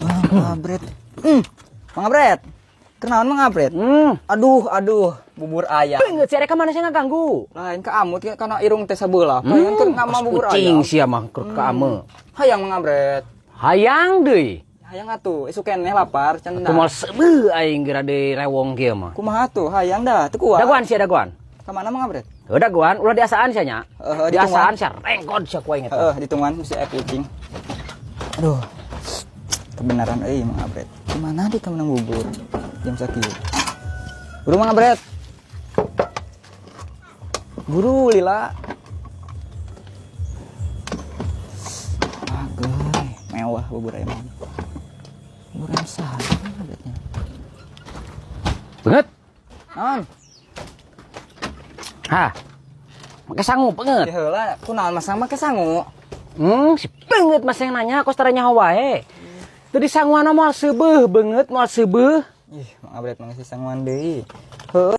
Mang Abret. Mang Abret. Kenalan Mang Abret? Aduh, bubur ayam. Beungeut si reka mana sih ngaganggu? Lain ka amut kana irung teh sabeula. Pengen keur ngama bubur ayam. Kucing sia mah keur ka ame. Hayang Mang Abret. Hayang deui. Hayang atuh, isu keneh lapar cenah. Kumaha seubeuh aing geura deui rewong kieu mah. Kumaha tuh? Hayang dah, teu kuat. Daguan sia daguan. Ka mana Mang Abret? Heuh daguan, ulah diasaan sia nya. Diasaan ditungguan. sia rengkod sia ku aing eta. Ditungguan mesti aya kucing. Aduh. Kebenaran euy Mang Abret. Gimana di ka menang bubur? Jam sakieu. Buru Mang Abret. Buru lila. Agoy, mewah bubur ayam. Bubur ayam saha Abretnya? Beungeut. Naon? Hah. Make sangu beungeut. Ya heula, kunaon masang make sangu? Si beungeut mas yang nanya kos tara nyaho wae. Teu disanguana moal seubeuh beungeut moal seubeuh. Ih, Mang Abret mah geus sanguan deui. Heueuh.